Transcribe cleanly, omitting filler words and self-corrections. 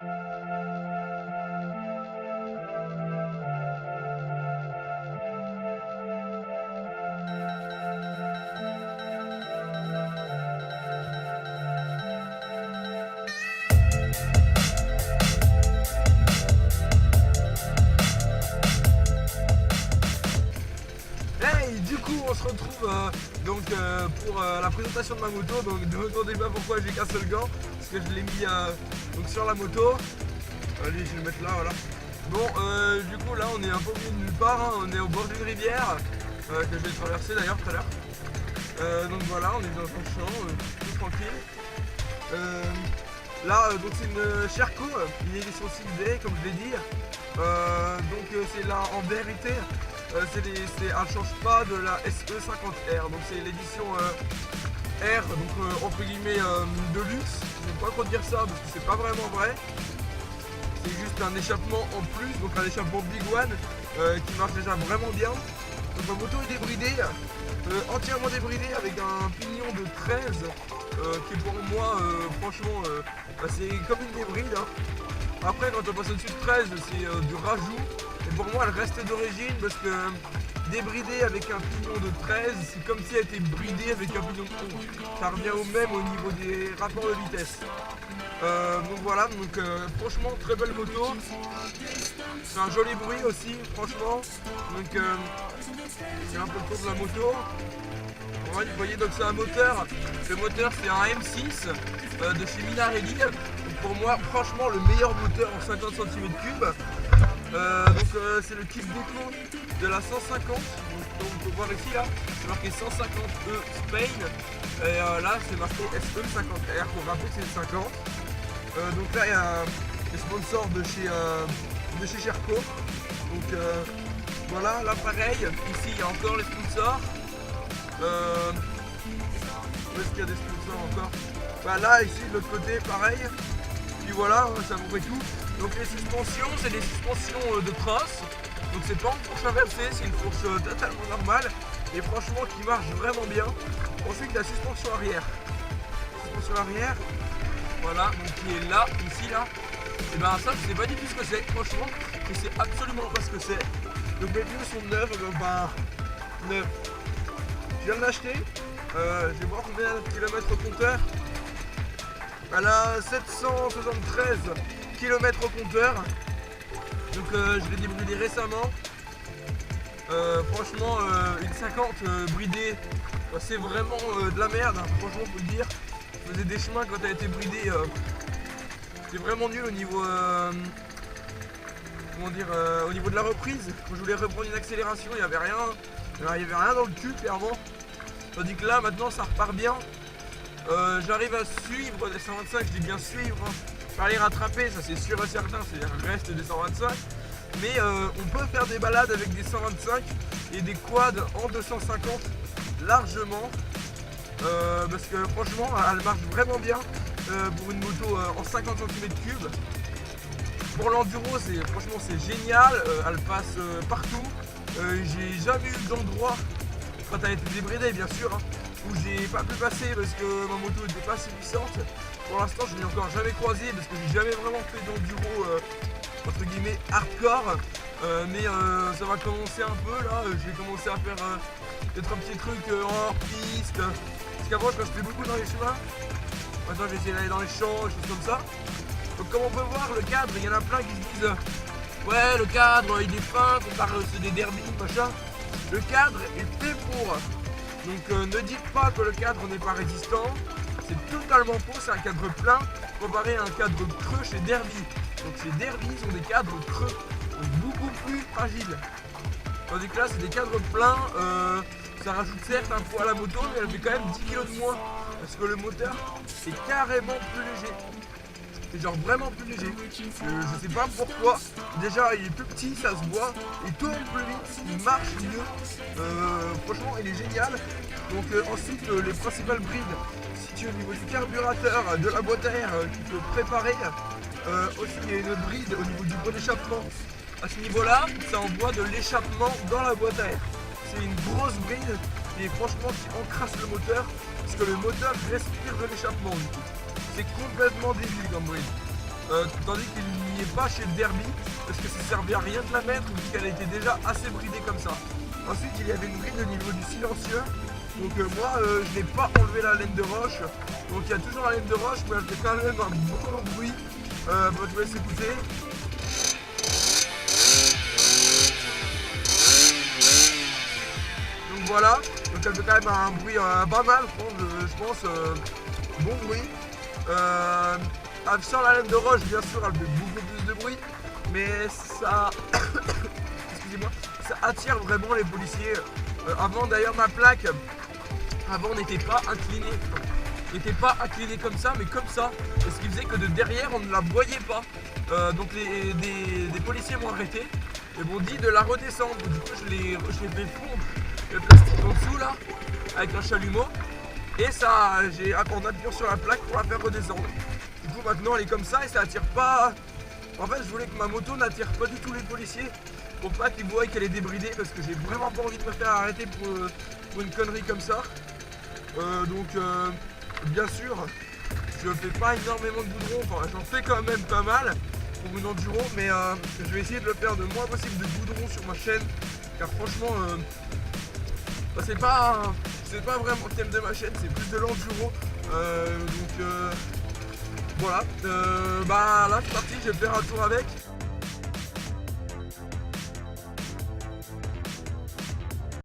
Hey, du coup on se retrouve pour la présentation de ma moto. Donc ne me demandez pas pourquoi j'ai qu'un seul gant, parce que je l'ai mis donc sur la moto. Allez, je vais le mettre là, voilà. Bon, du coup là on est un peu au milieu de nulle part, hein. On est au bord d'une rivière que je vais traverser d'ailleurs tout à l'heure. Donc voilà, on est dans un champ, tout tranquille. Là donc c'est une Sherco, une édition 6D comme je l'ai dit. C'est là en vérité. Elle ne change pas de la SE50R, donc c'est l'édition R, donc entre guillemets de luxe. Je ne vais pas trop dire ça parce que c'est pas vraiment vrai. C'est juste un échappement en plus, donc un échappement Big One qui marche déjà vraiment bien. Donc ma moto est débridée, entièrement débridée avec un pignon de 13 qui est pour moi franchement c'est comme une débride, hein. Après quand on passe au-dessus de 13 c'est du rajout. Et pour moi elle restait d'origine parce que débridée avec un pignon de 13, c'est comme si elle était bridée avec un pignon de 11. Ça revient au même au niveau des rapports de vitesse. Donc voilà, franchement très belle moto. C'est un joli bruit aussi, franchement. Donc c'est un peu le tour de la moto. Vous voyez, donc c'est un moteur. Le moteur c'est un M6 de chez Minarelli. Donc pour moi franchement le meilleur moteur en 50 cm3. C'est le kit déco de la 150. Donc on peut voir ici là, c'est marqué 150E Spain. Et là c'est marqué SE50R pour rappeler que c'est le 50. Donc là il y a les sponsors de chez Sherco. Donc voilà, là pareil, ici il y a encore les sponsors. Où est-ce qu'il y a des sponsors encore? Bah là ici de l'autre côté pareil. Puis voilà, ça vous fait tout. Donc les suspensions, c'est des suspensions de trace. Donc c'est pas une fourche inversée, c'est une fourche totalement normale. Et franchement qui marche vraiment bien. Ensuite la suspension arrière. Suspension arrière, voilà, donc qui est là, ici là. Et ben ça je sais pas du tout ce que c'est, franchement, je sais absolument pas ce que c'est. Donc mes pneus sont neufs, neufs. Je viens de l'acheter, je vais voir combien de kilomètres au compteur. Elle a 773 km au compteur. Donc je l'ai débridé récemment. Franchement une 50 bridée, c'est vraiment de la merde, hein. Franchement faut le dire. Je faisais des chemins quand elle a été bridée. C'était vraiment nul au niveau au niveau de la reprise. Quand je voulais reprendre une accélération, il n'y avait rien. Il n'y avait rien dans le cul clairement. Tandis que là maintenant ça repart bien. J'arrive à suivre des 125, je dis bien suivre, hein. Pas les rattraper, ça c'est sûr et certain, c'est le reste des 125. Mais on peut faire des balades avec des 125 et des quads en 250 largement. Parce que franchement elle marche vraiment bien pour une moto en 50 cm3. Pour l'enduro franchement c'est génial, elle passe partout. J'ai jamais eu d'endroit quand elle a été débridée bien sûr, hein, où j'ai pas pu passer parce que ma moto n'était pas assez puissante. Pour l'instant je n'ai encore jamais croisé parce que j'ai jamais vraiment fait d'enduro entre guillemets hardcore. Mais ça va commencer un peu là, je vais commencer à faire peut-être un petit truc en hors-piste. Parce qu'avant je restais beaucoup dans les chemins. Maintenant j'ai essayé d'aller dans les champs, des choses comme ça. Donc comme on peut voir le cadre, il y en a plein qui se disent ouais le cadre il est fin, qu'on parle c'est des derbies, machin. Le cadre est fait pour. Donc ne dites pas que le cadre n'est pas résistant. C'est totalement faux, c'est un cadre plein comparé à un cadre creux chez Derby. Donc ces Derby sont des cadres creux, donc beaucoup plus fragiles. Tandis que là c'est des cadres pleins, ça rajoute certes un poids à la moto mais elle fait quand même 10 kg de moins. Parce que le moteur est carrément plus léger. C'est genre vraiment plus léger. Je sais pas pourquoi. Déjà il est plus petit, ça se voit. Il tourne plus vite, il marche mieux. Franchement il est génial. Donc ensuite les principales brides situées au niveau du carburateur, de la boîte à air qu'il faut préparer. Aussi il y a une bride au niveau du bon d'échappement. À ce niveau là, ça envoie de l'échappement dans la boîte à air. C'est une grosse bride et franchement qui encrasse le moteur. Parce que le moteur respire de l'échappement du coup. C'est complètement débile comme bride. tandis qu'il n'y est pas chez Derby, parce que ça servait à rien de la mettre, vu qu'elle était déjà assez bridée comme ça. Ensuite, il y avait une bride au niveau du silencieux. Donc moi, je n'ai pas enlevé la laine de roche. Donc il y a toujours la laine de roche, mais elle fait quand même un bon bruit. Je vous laisse écouter. Donc voilà, donc elle fait quand même un bruit pas mal, je pense bon bruit. Sans la laine de roche, bien sûr, elle fait beaucoup plus de bruit, mais ça, excusez-moi, ça attire vraiment les policiers. Avant d'ailleurs, ma plaque, avant n'était pas inclinée comme ça, mais comme ça, et ce qui faisait que de derrière on ne la voyait pas. Donc des policiers m'ont arrêté et m'ont dit de la redescendre. Du coup je l'ai fait fondre le plastique en dessous là avec un chalumeau, et ça, en appuyant sur la plaque pour la faire redescendre. Du coup maintenant elle est comme ça et ça attire pas. En fait je voulais que ma moto n'attire pas du tout les policiers pour pas qu'ils voient qu'elle est débridée, parce que j'ai vraiment pas envie de me faire arrêter pour une connerie comme ça. Bien sûr, je fais pas énormément de goudron, enfin j'en fais quand même pas mal pour une enduro, mais je vais essayer de le faire le moins possible de goudron sur ma chaîne, car franchement, c'est pas vraiment le thème de ma chaîne, c'est plus de l'enduro. Voilà, là c'est parti, je vais faire un tour avec.